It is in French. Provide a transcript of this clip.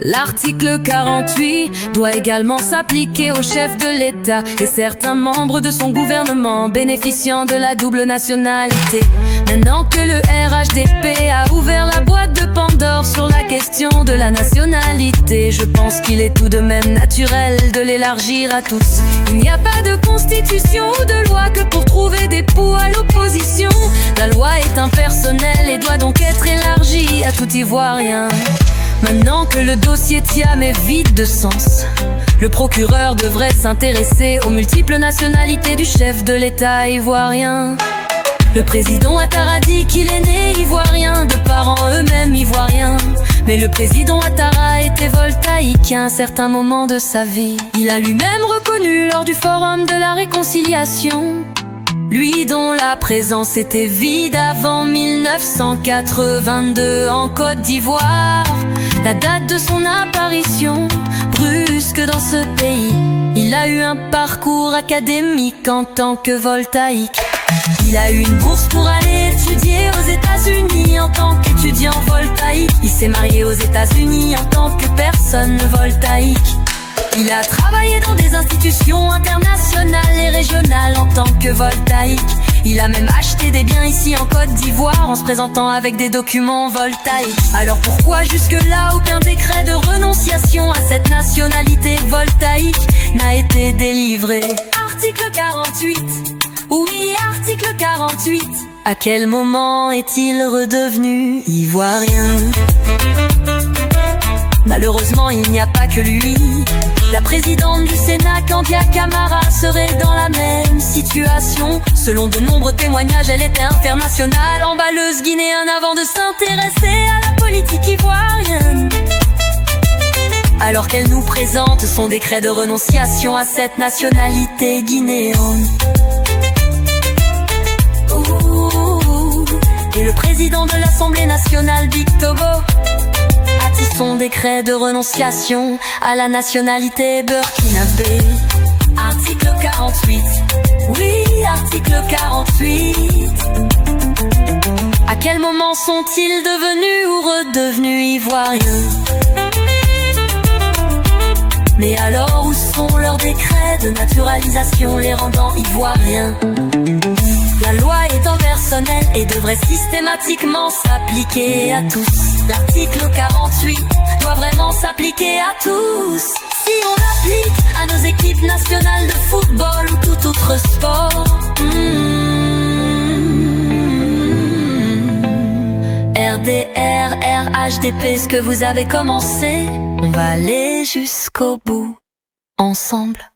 L'article 48 doit également s'appliquer au chef de l'État et certains membres de son gouvernement bénéficiant de la double nationalité. Maintenant que le RHDP a ouvert la boîte de Pandore sur la question de la nationalité, je pense qu'il est tout de même naturel de l'élargir à tous. Il n'y a pas de constitution ou de loi que pour trouver des poux à l'opposition. La loi est impersonnelle et doit donc être élargie à tout Ivoirien. Maintenant que le dossier Thiam est vide de sens, le procureur devrait s'intéresser aux multiples nationalités du chef de l'État ivoirien. Le président Ouattara dit qu'il est né ivoirien, de parents eux-mêmes ivoiriens. Mais le président Ouattara était voltaïque à un certain moment de sa vie. Il a lui-même reconnu lors du forum de la réconciliation, lui dont la présence était vide avant 1982 en Côte d'Ivoire, la date de son apparition brusque dans ce pays. Il a eu un parcours académique en tant que voltaïque. Il a eu une bourse pour aller étudier aux États-Unis en tant qu'étudiant voltaïque. Il s'est marié aux États-Unis en tant que personne voltaïque. Il a travaillé dans des institutions internationales et régionales en tant que voltaïque. Il a même acheté des biens ici en Côte d'Ivoire en se présentant avec des documents voltaïques. Alors pourquoi jusque-là aucun décret de renonciation à cette nationalité voltaïque n'a été délivré? Article 48. Oui, article 48. À quel moment est-il redevenu ivoirien? Malheureusement, il n'y a pas que lui. La présidente du Sénat, Kandia Camara, serait dans la même situation. Selon de nombreux témoignages, elle était internationale, emballeuse guinéenne avant de s'intéresser à la politique ivoirienne. Alors qu'elle nous présente son décret de renonciation à cette nationalité guinéenne. Et le président de l'Assemblée nationale, Big Togo, a-t-il son décret de renonciation à la nationalité burkinabé? Article 48. Oui, article 48. À quel moment sont-ils devenus ou redevenus ivoiriens? Mais alors où sont leurs décrets de naturalisation les rendant ivoiriens? La loi est impersonnelle et devrait systématiquement s'appliquer à tous. L'article 48 doit vraiment s'appliquer à tous. Si on l'applique à nos équipes nationales de football ou tout autre sport, RDR, RHDP, ce que vous avez commencé, on va aller jusqu'au bout, ensemble.